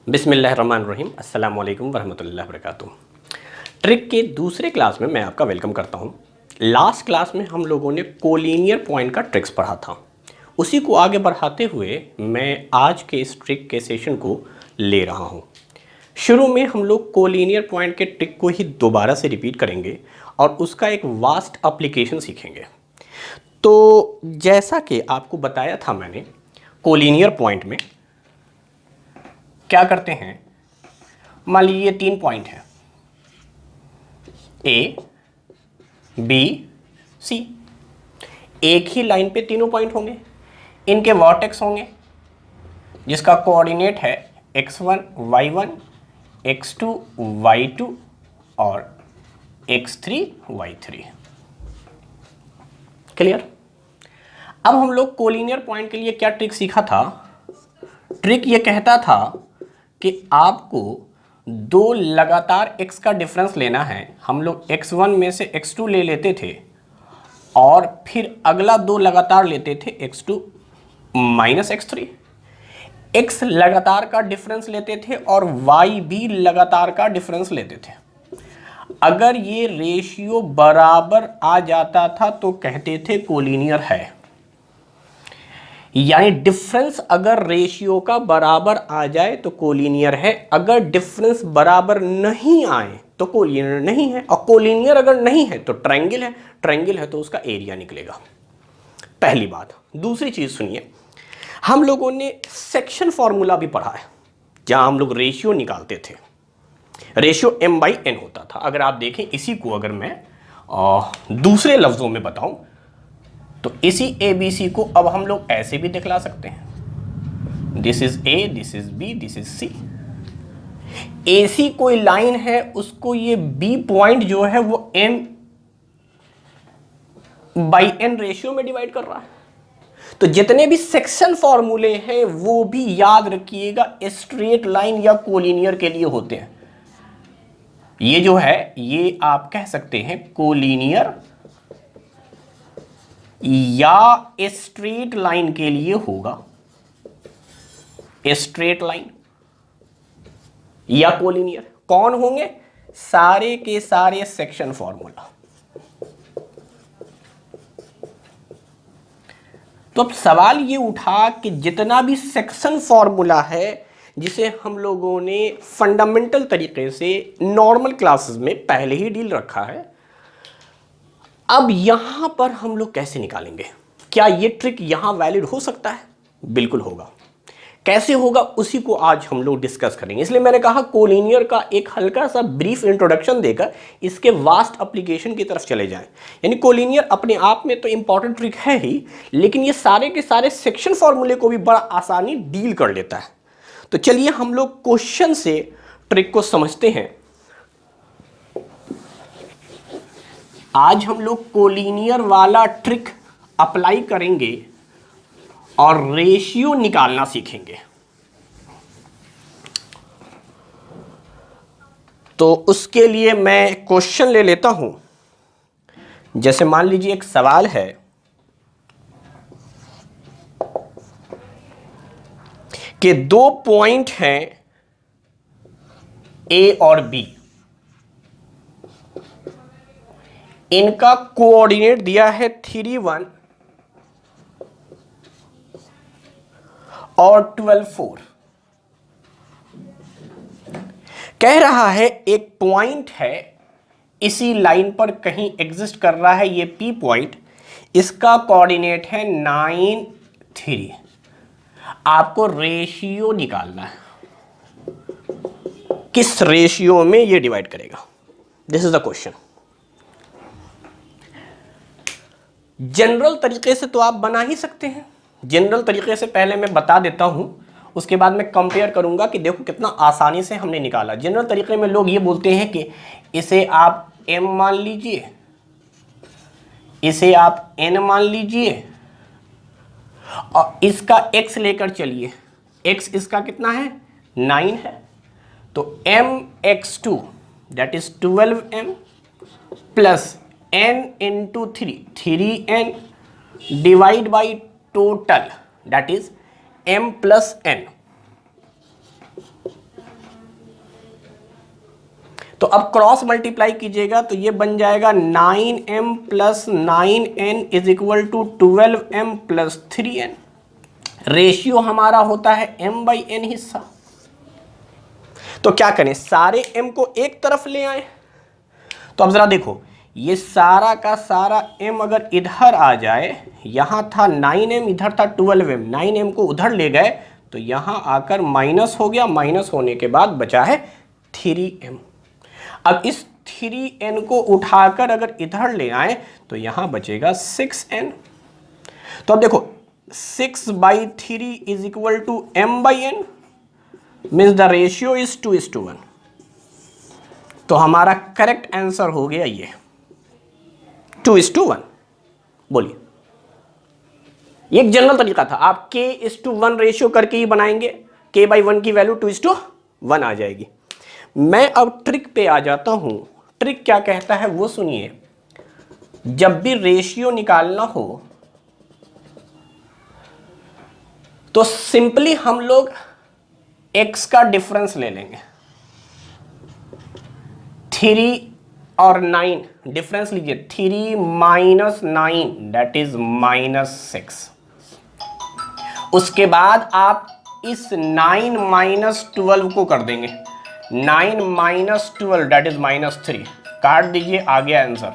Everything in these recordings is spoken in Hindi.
बिस्मिल्लाहिर्रहमानिर्रहीम अस्सलाम वालेकुम वरहमतुल्लाहि वबरकातुहू। ट्रिक के दूसरे क्लास में मैं आपका वेलकम करता हूं। लास्ट क्लास में हम लोगों ने कोलिनियर पॉइंट का ट्रिक्स पढ़ा था। उसी को आगे बढ़ाते हुए मैं आज के इस ट्रिक के सेशन को ले रहा हूं। शुरू में हम लोग कोलिनियर पॉइंट के ट्रिक को ही दोबारा से रिपीट करेंगे और उसका एक वास्ट एप्लीकेशन सीखेंगे। तो जैसा कि आपको बताया था मैंने, कोलिनियर पॉइंट में क्या करते हैं, मान लीजिए ये 3 पॉइंट हैं ए बी सी। एक ही लाइन पे तीनों पॉइंट होंगे, इनके वर्टेक्स होंगे जिसका कोऑर्डिनेट है x1 y1 x2 y2 और x3 y3। क्लियर। अब हम लोग कोलिनियर पॉइंट के लिए क्या ट्रिक सीखा था। ट्रिक ये कहता था कि आपको दो लगातार x का डिफरेंस लेना है। हम लोग x1 में से x2 ले लेते थे और फिर अगला दो लगातार लेते थे x2 माइनस x3। x लगातार का डिफरेंस लेते थे और y भी लगातार का डिफरेंस लेते थे। अगर ये रेशियो बराबर आ जाता था तो कहते थे कोलिनियर है। यानी डिफरेंस अगर रेशियो का बराबर आ जाए तो कोलिनियर है, अगर डिफरेंस बराबर नहीं आए तो कोलिनियर नहीं है, और कोलिनियर अगर नहीं है तो ट्रायंगल है, ट्रायंगल है तो उसका एरिया निकलेगा। पहली बात। दूसरी चीज सुनिए, हम लोगों ने सेक्शन फॉर्मूला भी पढ़ा है जहां हम लोग रेशियो निकालते थे। रेशियो m/n होता था। अगर आप देखें इसी को अगर मैं दूसरे लफ्जों में बताऊं तो इसी ए बी सी को अब हम लोग ऐसे भी दिखला सकते हैं, this is A, this is B, this is C. A C कोई लाइन है, उसको ये बी पॉइंट जो है वो m/n रेशियो में डिवाइड कर रहा है। तो जितने भी सेक्शन फॉर्मूले हैं वो भी याद रखिएगा स्ट्रेट लाइन या कोलिनियर के लिए होते हैं। ये जो है ये आप कह सकते हैं कोलिनियर या स्ट्रेट लाइन के लिए होगा। स्ट्रेट लाइन या कोलिनियर कौन होंगे? सारे के सारे सेक्शन फॉर्मूला। तो अब सवाल ये उठा कि जितना भी सेक्शन फॉर्मूला है जिसे हम लोगों ने फंडामेंटल तरीके से नॉर्मल क्लासेस में पहले ही डील रखा है, अब यहां पर हम लोग कैसे निकालेंगे? क्या ये ट्रिक यहां वैलिड हो सकता है? बिल्कुल होगा। कैसे होगा उसी को आज हम लोग डिस्कस करेंगे। इसलिए मैंने कहा कोलिनियर का एक हल्का सा ब्रीफ इंट्रोडक्शन देकर इसके वास्ट एप्लीकेशन की तरफ चले जाएं। यानी कोलिनियर अपने आप में तो इंपॉर्टेंट ट्रिक है ही, लेकिन ये सारे के सारे सेक्शन फॉर्मूले को भी बड़ा आसानी डील कर लेता है। तो चलिए हम लोग क्वेश्चन से ट्रिक को समझते हैं। आज हम लोग कोलिनियर वाला ट्रिक अप्लाई करेंगे और रेशियो निकालना सीखेंगे। तो उसके लिए मैं क्वेश्चन ले लेता हूं। जैसे मान लीजिए एक सवाल है कि दो पॉइंट हैं ए और बी, इनका कोऑर्डिनेट दिया है 3 1 और 12 4। कह रहा है एक पॉइंट है इसी लाइन पर कहीं एग्जिस्ट कर रहा है, ये पी पॉइंट, इसका कोऑर्डिनेट है 9 3। आपको रेशियो निकालना है, किस रेशियो में ये डिवाइड करेगा। This is the question. General तरीके से तो आप बना ही सकते हैं। जनरल तरीके से पहले मैं बता देता हूं, उसके बाद मैं कंपेयर करूंगा कि देखो कितना आसानी से हमने निकाला। जनरल तरीके में लोग ये बोलते हैं कि इसे आप m मान लीजिए, इसे आप n मान लीजिए और इसका x लेकर चलिए। x इसका कितना है? 9 है। तो mx2 that is 12m plus n into 3n divide by total that is m plus n। तो अब क्रॉस मल्टीप्लाई कीजिएगा तो ये बन जाएगा 9m plus 9n is equal to 12m plus 3n। Ratio हमारा होता है m/n हिस्सा। तो क्या करें, सारे m को एक तरफ ले आए। तो अब जरा देखो, ये सारा का सारा m अगर इधर आ जाए, यहां था 9m, इधर था 12m, 9m को उधर ले गए तो यहां आकर माइनस हो गया, माइनस होने के बाद बचा है 3m। अब इस 3n को उठाकर अगर इधर ले आए तो यहां बचेगा 6n। तो अब देखो 6/3 is equal to m/n, means the ratio is 2:1। तो हमारा करेक्ट आंसर हो गया ये 2:1। बोलिए, ये एक जनरल तरीका था, आप k:1 रेशियो करके ही बनाएंगे, k/1 की वैल्यू 2:1 आ जाएगी। मैं अब ट्रिक पे आ जाता हूं। ट्रिक क्या कहता है वो सुनिए। जब भी रेशियो निकालना हो तो सिंपली हम लोग x का डिफरेंस ले लेंगे। 3 और 9 डिफरेंस लीजिए, 3 माइनस 9 दैट इज -6। उसके बाद आप इस 9 माइनस 12 को कर देंगे, 9 माइनस 12 दैट इज -3, काट दीजिए, आ गया आंसर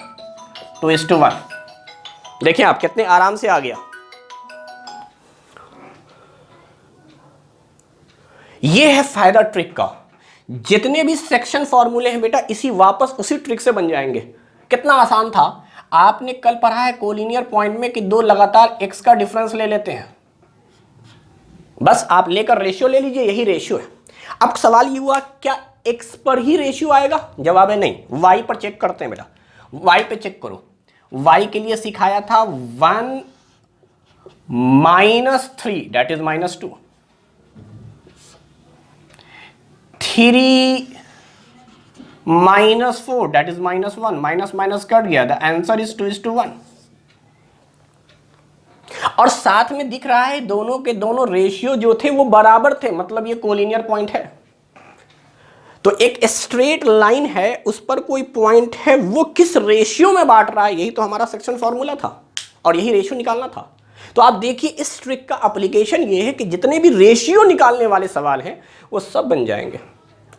2:1। देखिए आप कितने आराम से आ गया। ये है फायदा ट्रिक का। जितने भी सेक्शन फॉर्मूले हैं बेटा इसी वापस उसी ट्रिक से बन जाएंगे। कितना आसान था। आपने कल पढ़ा है कोलिनियर पॉइंट में कि दो लगातार x का डिफरेंस ले लेते हैं, बस आप लेकर रेशियो ले लीजिए, यही रेशियो है। अब सवाल ये हुआ क्या x पर ही रेशियो आएगा? जवाब है नहीं, y पर चेक करते हैं बेटा। y पे चेक करो। y के लिए सिखाया था 1 -3 that is -2, 3 -4 that is -1, minus minus cut गया, द आंसर इज 2:1। और साथ में दिख रहा है दोनों के दोनों रेशियो जो थे वो बराबर थे, मतलब ये कोलिनियर पॉइंट है। तो एक स्ट्रेट लाइन है, उस पर कोई पॉइंट है, वो किस रेशियो में बांट रहा है, यही तो हमारा सेक्शन फॉर्मूला था और यही रेशियो निकालना था। तो आप देखिए इस ट्रिक का एप्लीकेशन ये है कि जितने भी रेशियो निकालने वाले सवाल हैं वो सब बन जाएंगे।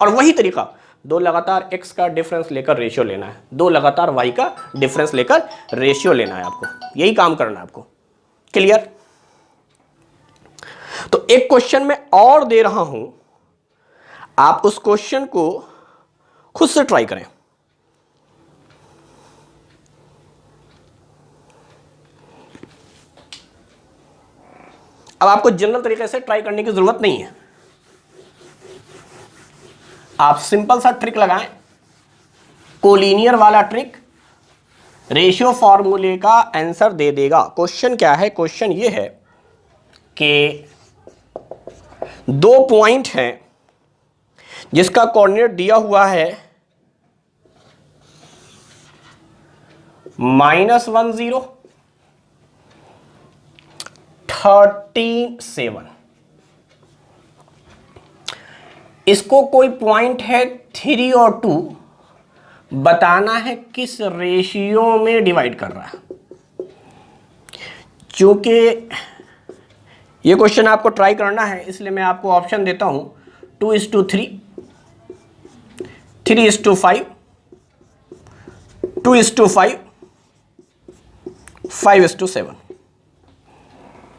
और वही तरीका, दो लगातार x का डिफरेंस लेकर रेशियो लेना है, दो लगातार y का डिफरेंस लेकर रेशियो लेना है, आपको यही काम करना है आपको। क्लियर? तो एक क्वेश्चन मैं और दे रहा हूं, आप उस क्वेश्चन को खुद से ट्राई करें। अब आपको जनरल तरीके से ट्राई करने की जरूरत नहीं है, आप सिंपल सा ट्रिक लगाएं, कोलिनियर वाला ट्रिक, रेशियो फॉर्मूले का आंसर दे देगा। क्वेश्चन क्या है? क्वेश्चन ये है कि दो पॉइंट हैं जिसका कोऑर्डिनेट दिया हुआ है -10 37। इसको कोई पॉइंट है 3 और 2, बताना है किस रेशियो में डिवाइड कर रहा है। चूंकि ये क्वेश्चन आपको ट्राई करना है इसलिए मैं आपको ऑप्शन देता हूं 2:3, 3:5, 2:5, 5:7।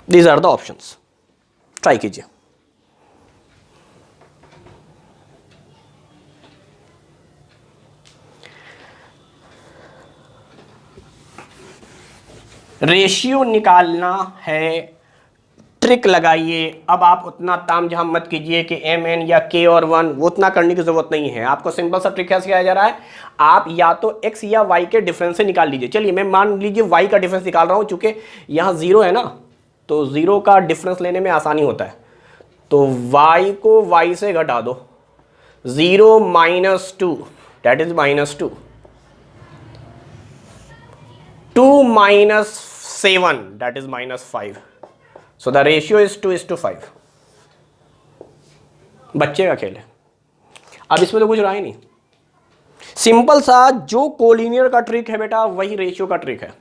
These are the options, try कीजिए। रेशियो निकालना है, ट्रिक लगाइए। अब आप उतना तामझाम मत कीजिए कि mn या k और 1, वो उतना करने की जरूरत नहीं है। आपको सिंपल सा ट्रिक क्या सिखाया जा रहा है, आप या तो x या y के डिफरेंस से निकाल लीजिए। चलिए मैं मान लीजिए y का डिफरेंस निकाल रहा हूं, चूंकि यहाँ 0 है ना, तो 0 का डिफरेंस लेने में आसानी होता है। तो y को y से घटा दो, 0 - 2 that is -2, 2 - 7 that is -5, so the ratio is 2:5। बच्चे का खेल है, अब इसमें तो कुछ रहा ही नहीं। सिंपल सा जो कोलिनियर का ट्रिक है बेटा वही रेशियो का ट्रिक है।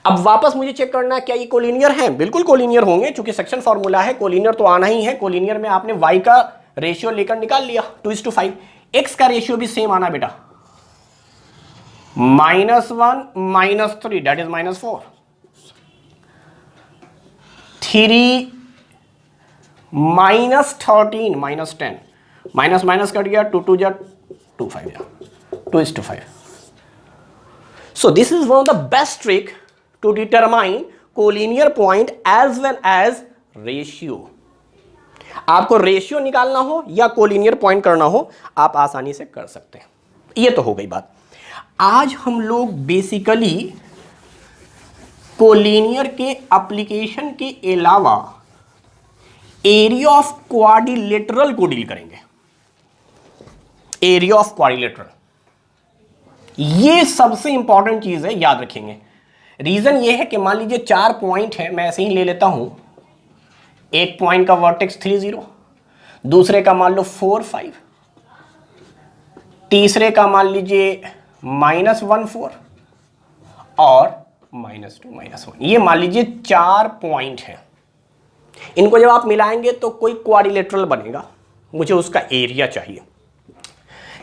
अब वापस मुझे चेक करना है क्या ये कोलिनियर है, बिल्कुल कोलिनियर होंगे क्योंकि सेक्शन फॉर्मूला है, कोलिनियर तो आना ही है। कोलिनियर में आपने y का रेशियो लेकर निकाल लिया 2:5, x का रेशियो भी सेम आना बेटा, -1 -3 that is -4, 3 -13 -10, minus minus cut गया, 2 2 2 5 2:5। So this is one of the best trick to determine collinear point as well as ratio। आपको रेशियो निकालना हो या कोलिनियर पॉइंट करना हो आप आसानी से कर सकते हैं। ये तो हो गई बात। आज हम लोग बेसिकली कोलिनियर के एप्लीकेशन के अलावा एरिया ऑफ क्वाड्रिलेटरल को डील करेंगे। एरिया ऑफ क्वाड्रिलेटरल ये सबसे इंपॉर्टेंट चीज है, याद रखेंगे। रीजन ये है कि मान लीजिए 4 पॉइंट है, मैं ऐसे ही ले लेता हूं। एक पॉइंट का वर्टेक्स 3 0, दूसरे का मान लो 4 5, तीसरे का मान लीजिए -1 4 और -2 -1। ये मान लीजिए 4 पॉइंट है। इनको जब आप मिलाएंगे तो कोई क्वाड्रिलेटरल बनेगा, मुझे उसका एरिया चाहिए।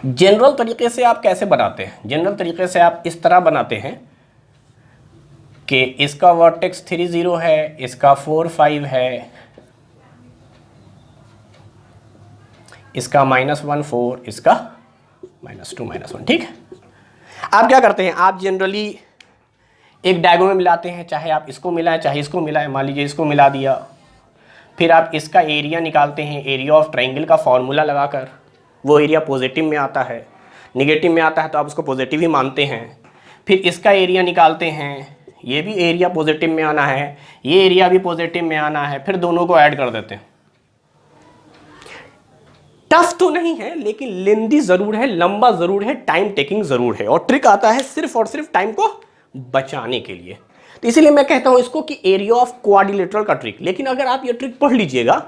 जनरल तरीके से आप कैसे बनाते हैं? जनरल तरीके से आप इस तरह बनाते हैं कि इसका वर्टेक्स 3 0 है, इसका 4 5 है, इसका -1 4, इसका -2 -1। ठीक है, आप क्या करते हैं? आप जनरली एक डायगोनल में मिलाते हैं, चाहे आप इसको मिलाएं चाहे इसको मिलाएं। मान लीजिए इसको मिला दिया, फिर आप इसका एरिया निकालते हैं एरिया ऑफ ट्रायंगल का फॉर्मूला लगाकर। वो एरिया पॉजिटिव में आता है, निगेटिव में आता है तो आप उसको पॉजिटिव ही मानते हैं। फिर इसका एरिया निकालते हैं, ये भी एरिया पॉजिटिव में आना है, ये एरिया भी पॉजिटिव में आना है, फिर दोनों को ऐड कर देते हैं। टफ तो नहीं है लेकिन लेंदी जरूर है, लंबा जरूर है, टाइम टेकिंग जरूर है, और ट्रिक आता है सिर्फ और सिर्फ टाइम को बचाने के लिए। तो इसीलिए मैं कहता हूं इसको कि एरिया ऑफ क्वाड्रिलेटरल का ट्रिक। लेकिन अगर आप ये ट्रिक पढ़ लीजिएगा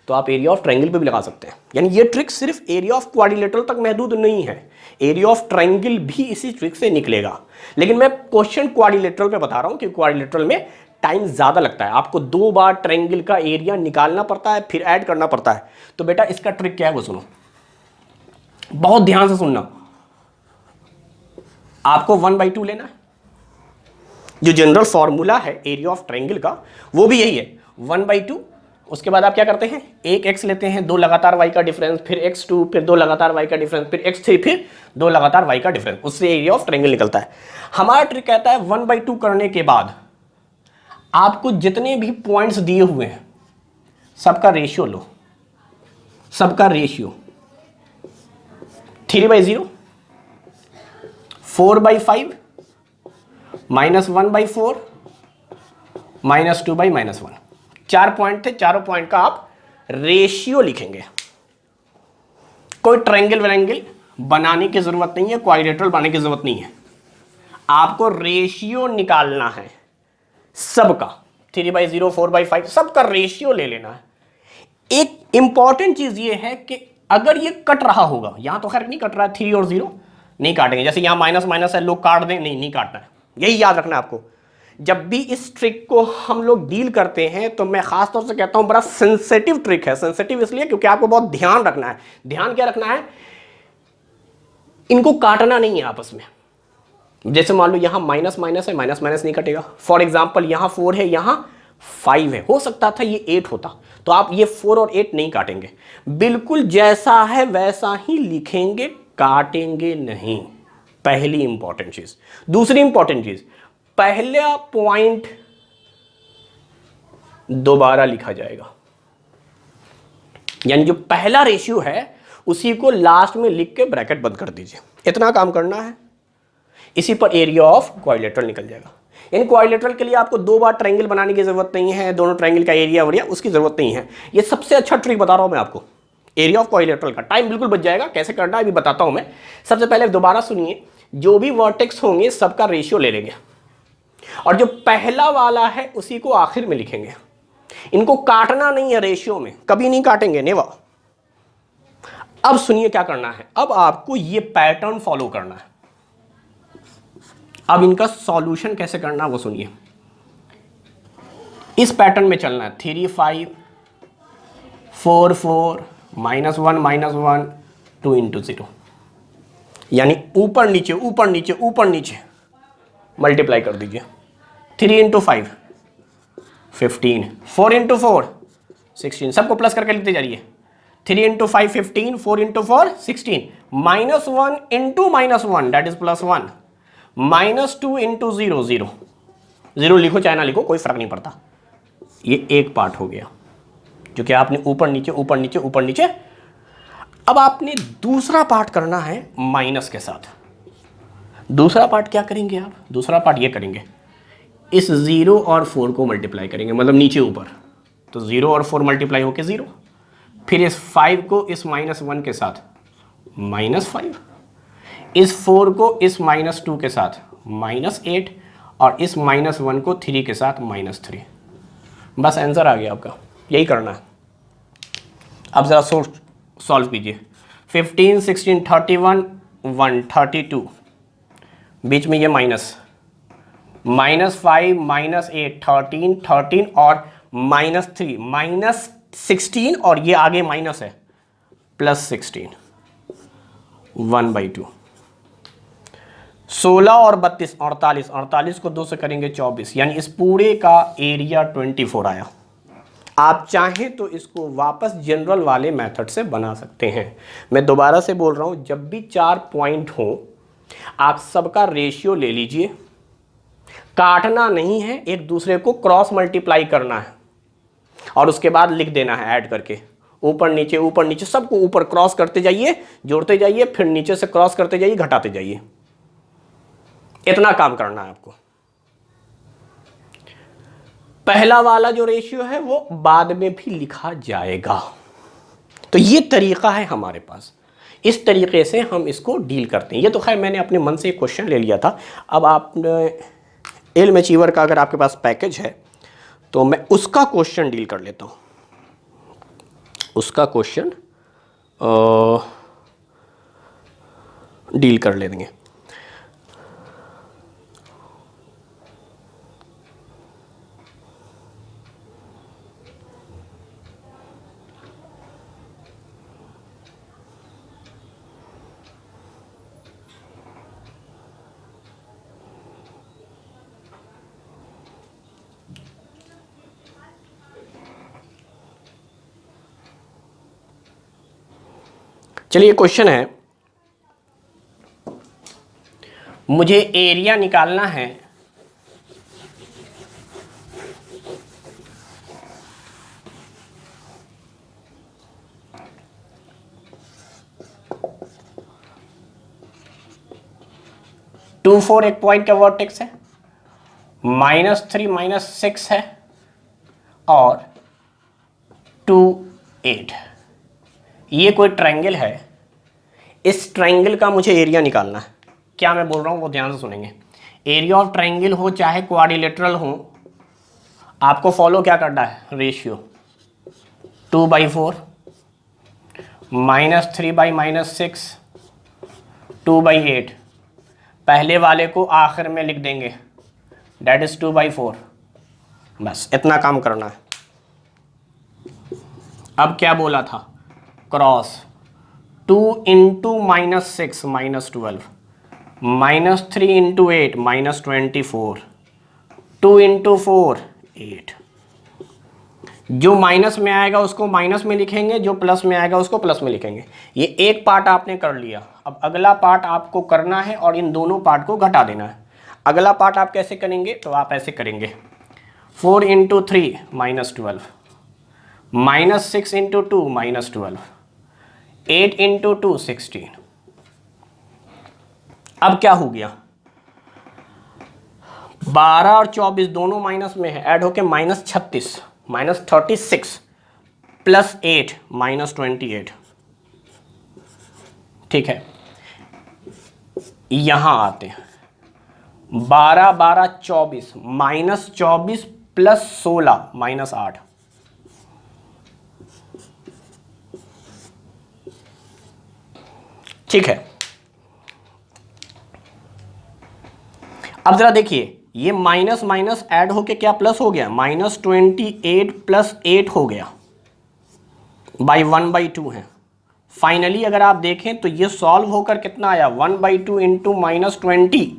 तो आप एरिया ऑफ ट्रायंगल पे भी लगा सकते हैं। यानी ये ट्रिक सिर्फ एरिया ऑफ क्वाड्रिलेटरल तक महदूद नहीं है, एरिया ऑफ ट्रायंगल भी इसी ट्रिक से निकलेगा। लेकिन मैं क्वेश्चन क्वाड्रिलेटरल पे बता रहा हूं कि क्वाड्रिलेटरल में टाइम ज़्यादा लगता है, आपको 2 बार ट्रायंगल का एरिया निकालना पड़ता है, फिर ऐड करना पड़ता है। तो बेटा इसका ट्रिक क्या है वो सुनो, बहुत ध्यान से सुनना। आपको 1/2 लेना है। जो जनरल फॉर्मूला है एरिया ऑफ ट्रायंगल का वो भी यही है, 1/2। उसके बाद आप क्या करते हैं, एक x लेते हैं, 2 लगातार y का डिफरेंस, फिर x2, फिर 2 लगातार y का डिफरेंस, फिर x3, फिर 2 लगातार y का डिफरेंस, उससे एरिया ऑफ ट्रायंगल निकलता है। हमारा ट्रिक कहता है 1/2 करने के बाद आपको जितने भी पॉइंट्स दिए हुए हैं सबका रेशियो लो, सबका रेशियो 3/0, 4/5, -1/4, -2/-1। 4 पॉइंट थे, चारों पॉइंट का आप रेशियो लिखेंगे। कोई ट्रायंगल वैंगल बनाने की जरूरत नहीं है, क्वाड्रिलेटरल बनाने की जरूरत नहीं है, आपको रेशियो निकालना है सबका। 3/0, 4/5 सबका रेशियो ले लेना है। एक इंपॉर्टेंट चीज ये है कि अगर ये कट रहा होगा, यहां तो खैर नहीं कट रहा है, 3 और 0 नहीं काटेंगे। जैसे यहां माइनस माइनस है, लोग काट दें, नहीं काटना है। यही याद रखना है आपको। जब भी इस ट्रिक को हम लोग डील करते हैं तो मैं खास तौर से कहता हूं बड़ा सेंसिटिव ट्रिक है। सेंसिटिव इसलिए क्योंकि आपको बहुत ध्यान रखना है। ध्यान क्या रखना है, इनको काटना नहीं है आपस में। जैसे मान लो यहां माइनस माइनस है, माइनस माइनस नहीं कटेगा। फॉर एग्जाम्पल यहां 4 है, यहां 5 है, हो सकता था ये 8 होता, तो आप ये 4 और 8 नहीं काटेंगे, बिल्कुल जैसा है वैसा ही लिखेंगे, काटेंगे नहीं। पहली इंपॉर्टेंट चीज। दूसरी इंपॉर्टेंट चीज, पहला पॉइंट दोबारा लिखा जाएगा, यानी जो पहला रेशियो है उसी को लास्ट में लिख के ब्रैकेट बंद कर दीजिए। इतना काम करना है, इसी पर एरिया ऑफ क्वाड्रिलेटरल निकल जाएगा। यानी क्वाड्रिलेटरल के लिए आपको 2 बार ट्रायंगल बनाने की जरूरत नहीं है, दोनों ट्रायंगल का एरिया वरिया उसकी जरूरत नहीं है। ये सबसे अच्छा ट्रिक बता रहा हूं मैं आपको एरिया ऑफ क्वाड्रिलेटरल का। टाइम बिल्कुल बच जाएगा, कैसे करना है अभी बताता हूं मैं। सबसे पहले दोबारा सुनिए, जो भी वर्टेक्स होंगे सबका रेशियो ले लेंगे और जो पहला वाला है उसी को आखिर में लिखेंगे। इनको काटना नहीं है, रेशियो में कभी नहीं काटेंगे, नेवर। अब सुनिए क्या करना है, अब आपको ये पैटर्न फॉलो करना है। अब इनका सॉल्यूशन कैसे करना है वो सुनिए। इस पैटर्न में चलना है, 3 5 4 4 -1 2 इंटू 0, यानी ऊपर नीचे ऊपर नीचे ऊपर नीचे मल्टीप्लाई कर दीजिए। 3 इंटू 5 15, 4 इंटू 4 16, सबको प्लस करके लिखते जाइए। 3 into 5 15, 4 into 4 16, -1 into -1 that is +1, -2 into 0 0, 0 लिखो चाहे ना लिखो कोई फर्क नहीं पड़ता। ये एक पार्ट हो गया जो कि आपने ऊपर नीचे ऊपर नीचे ऊपर नीचे। अब आपने दूसरा पार्ट करना है माइनस के साथ। दूसरा पार्ट क्या करेंगे आप, दूसरा पार्ट ये करेंगे, इस 0 और 4 को मल्टीप्लाई करेंगे, मतलब नीचे ऊपर, तो 0 और 4 मल्टीप्लाई होके 0, फिर इस 5 को इस -1 के साथ -5, इस 4 को इस -2 के साथ -8 और इस -1 को 3 के साथ -3। बस आंसर आ गया आपका, यही करना है। अब ज़रा सॉल्व कीजिए। 15 16 31 1 32, बीच में ये माइनस, -5 -8 13 13 और -3 -16 और ये आगे माइनस है +16, 1/2। 16 और 32 48, 48 को 2 से करेंगे 24, यानी इस पूरे का एरिया 24 आया। आप चाहें तो इसको वापस जनरल वाले मेथड से बना सकते हैं। मैं दोबारा से बोल रहा हूं, जब भी 4 पॉइंट हो आप सबका रेशियो ले लीजिए, काटना नहीं है, एक दूसरे को क्रॉस मल्टीप्लाई करना है और उसके बाद लिख देना है ऐड करके, ऊपर नीचे सबको ऊपर क्रॉस करते जाइए, जोड़ते जाइए, फिर नीचे से क्रॉस करते जाइए, घटाते जाइए। इतना काम करना है आपको। पहला वाला जो रेशियो है वो बाद में भी लिखा जाएगा। तो ये तरीका है हमारे पास, इस तरीके से हम इसको डील करते हैं। ये तो खैर मैंने अपने मन से एक क्वेश्चन ले लिया था। अब आपने इल्म अचीवर का अगर आपके पास पैकेज है तो मैं उसका क्वेश्चन डील कर लेता हूँ, उसका क्वेश्चन डील कर लेंगे। चलिए क्वेश्चन है, मुझे एरिया निकालना है टू 4 एक पॉइंट का वर्टेक्स है, -3 -6 है और 2 8। ये कोई ट्रायंगल है, इस ट्रायंगल का मुझे एरिया निकालना है। क्या मैं बोल रहा हूँ वो ध्यान से सुनेंगे। एरिया ऑफ ट्रायंगल हो चाहे क्वाड्रिलेटरल हो, आपको फॉलो क्या करना है, रेशियो 2/4 -3/-6 2/8। पहले वाले को आखिर में लिख देंगे, डेट इज 2/4। बस इतना काम करना है। अब क्या बोला था, क्रॉस 2 इंटू -6 -12, -3 इंटू 8 -24, 2 इंटू 4 8। जो माइनस में आएगा उसको माइनस में लिखेंगे, जो प्लस में आएगा उसको प्लस में लिखेंगे। ये एक पार्ट आपने कर लिया। अब अगला पार्ट आपको करना है और इन दोनों पार्ट को घटा देना है। अगला पार्ट आप कैसे करेंगे, तो आप ऐसे करेंगे, 4 इंटू 3 -12, -6 इंटू 2 -12, 8 इंटू 2 16। अब क्या हो गया, 12 और 24 दोनों माइनस में है, ऐड होके -36 -36 प्लस 8 -28। ठीक है, यहां आते हैं 12 12 24 -24 प्लस 16 -8। ठीक है, अब जरा देखिए, ये माइनस माइनस ऐड होके क्या प्लस हो गया, -28 + 8 हो गया, बाई 1/2 है। फाइनली अगर आप देखें तो ये सॉल्व होकर कितना आया, 1/2 इंटू -20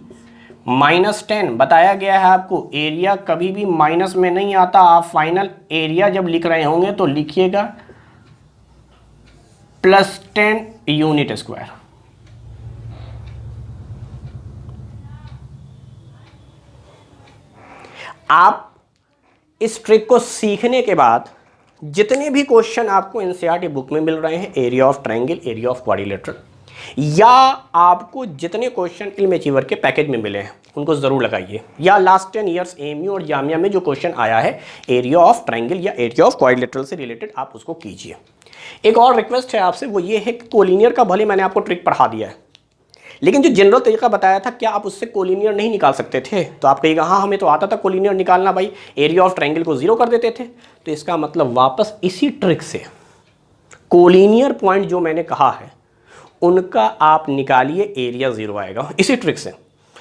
-10। बताया गया है आपको एरिया कभी भी माइनस में नहीं आता। आप फाइनल एरिया जब लिख रहे होंगे तो लिखिएगा +10 यूनिट स्क्वायर। आप इस ट्रिक को सीखने के बाद जितने भी क्वेश्चन आपको एनसीईआरटी बुक में मिल रहे हैं, area of triangle, area of quadrilateral, या आपको जितने क्वेश्चन इल्म अचीवर के पैकेज में मिले हैं उनको ज़रूर लगाइए, या लास्ट 10 ईयर्स एमयू और जामिया में जो क्वेश्चन आया है एरिया ऑफ ट्रायंगल या एरिया ऑफ क्वाड्रिलेटरल से रिलेटेड, आप उसको कीजिए। एक और रिक्वेस्ट है आपसे, वो ये है कि कोलिनियर का भले मैंने आपको ट्रिक पढ़ा दिया है, लेकिन जो जनरल तरीका बताया था क्या आप उससे कोलिनियर नहीं निकाल सकते थे? तो आप कहिएगा हाँ हमें तो आता था कोलिनियर निकालना भाई, एरिया ऑफ ट्रायंगल को 0 कर देते थे। तो इसका मतलब वापस इसी ट्रिक से कोलिनियर पॉइंट जो मैंने कहा है उनका आप निकालिए, एरिया 0 आएगा इसी ट्रिक से।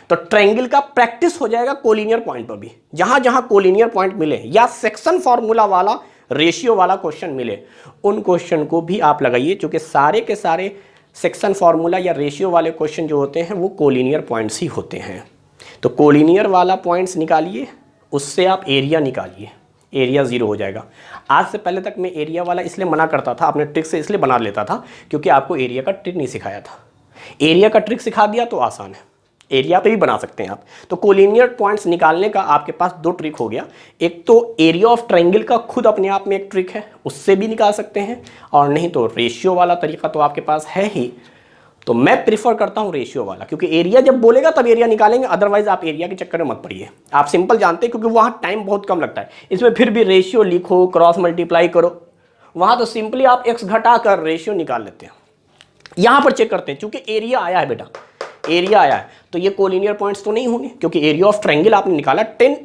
तो ट्रायंगल का प्रैक्टिस हो जाएगा कोलिनियर पॉइंट पर भी। जहां जहां कोलिनियर पॉइंट मिले या सेक्शन फॉर्मूला वाला रेशियो वाला क्वेश्चन मिले उन क्वेश्चन को भी आप लगाइए, क्योंकि सारे के सारे सेक्शन फार्मूला या रेशियो वाले क्वेश्चन जो होते हैं वो कोलिनियर पॉइंट्स ही होते हैं। तो कोलिनियर वाला पॉइंट्स निकालिए, उससे आप एरिया निकालिए, एरिया 0 हो जाएगा। आज से पहले तक मैं एरिया वाला इसलिए मना करता था, अपने ट्रिक से इसलिए बना लेता था क्योंकि आपको एरिया का ट्रिक नहीं सिखाया था। एरिया का ट्रिक सिखा दिया तो आसान है, एरिया पे भी बना सकते हैं आप। तो कोलिनियर पॉइंट्स निकालने का आपके पास 2 ट्रिक हो गया। एक तो एरिया ऑफ ट्रायंगल का खुद अपने आप में एक ट्रिक है, उससे भी निकाल सकते हैं, और नहीं तो रेशियो वाला तरीका तो आपके पास है ही। तो मैं प्रिफर करता हूं रेशियो वाला, क्योंकि एरिया जब बोलेगा तब एरिया निकालेंगे, अदरवाइज आप एरिया के चक्कर में मत पड़िए। आप सिंपल जानते हैं क्योंकि वहां टाइम बहुत कम लगता है। इसमें फिर भी रेशियो लिखो, क्रॉस मल्टीप्लाई करो, वहां तो सिंपली आप x घटा कर रेशियो निकाल लेते हैं। यहां पर चेक करते हैं, चूंकि एरिया आया है बेटा, एरिया आया है तो ये कोलिनियर पॉइंट्स तो नहीं होंगे, क्योंकि एरिया ऑफ ट्रायंगल आपने निकाला 10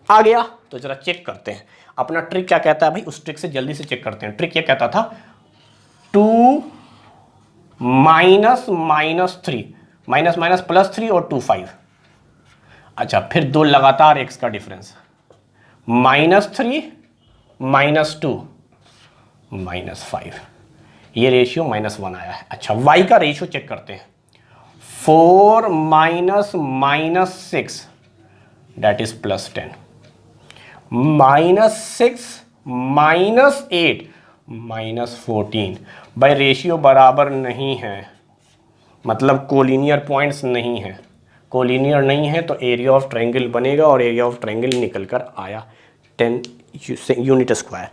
आ गया। तो जरा चेक करते हैं अपना ट्रिक क्या कहता है भाई, उस ट्रिक से जल्दी से चेक करते हैं। ट्रिक ये कहता था 2 -3 माइनस +3 और 2 5। अच्छा, फिर 2 लगातार x का डिफरेंस, -3 -2 -5, ये रेशियो -1 आया है। अच्छा, y का रेशियो चेक करते हैं, 4 -6 that is +10, -6 -8 -14। भाई रेशियो बराबर नहीं है, मतलब कोलिनियर पॉइंट्स नहीं है। कोलिनियर नहीं है तो एरिया ऑफ ट्रायंगल बनेगा, और एरिया ऑफ ट्रायंगल निकल कर आया 10 यूनिट स्क्वायर।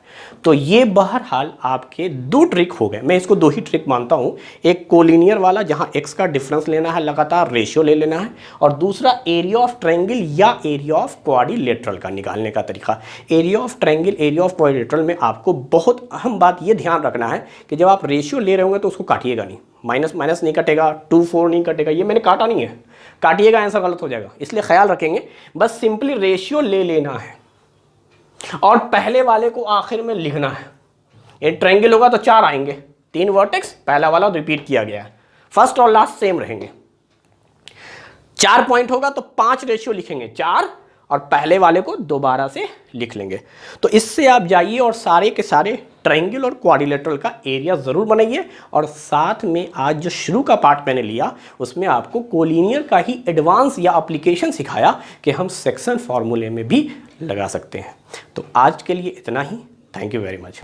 तो ये बहरहाल आपके 2 ट्रिक हो गए। मैं इसको 2 ही ट्रिक मानता हूँ, एक कोलिनियर वाला जहाँ x का डिफरेंस लेना है, लगातार रेशियो ले लेना है, और दूसरा एरिया ऑफ ट्रायंगल या एरिया ऑफ क्वाड्रिलेटरल का निकालने का तरीका। Area of triangle, area of quadrilateral में आपको बहुत अहम बात ये ध्यान रखना है कि जब आप रेशियो ले रहे होंगे तो उसको काटिएगा नहीं, माइनस माइनस नहीं कटेगा, 2 4 नहीं कटेगा, ये मैंने काटा नहीं है, काटिएगा आंसर गलत हो जाएगा, इसलिए ख्याल रखेंगे। बस सिंपली रेशियो ले लेना है और पहले वाले को आखिर में लिखना है। ये ट्रायंगल होगा तो 4 आएंगे, 3 वर्टेक्स, पहला वाला रिपीट किया गया है, फर्स्ट और लास्ट सेम रहेंगे। 4 पॉइंट होगा तो 5 रेशियो लिखेंगे, 4, और पहले वाले को दोबारा से लिख लेंगे। तो इससे आप जाइए और सारे के सारे ट्रायंगल और क्वाड्रिलेटरल का एरिया ज़रूर बनाइए। और साथ में आज जो शुरू का पार्ट मैंने लिया उसमें आपको कोलिनियर का ही एडवांस या एप्लीकेशन सिखाया कि हम सेक्शन फार्मूले में भी लगा सकते हैं। तो आज के लिए इतना ही। Thank you very much.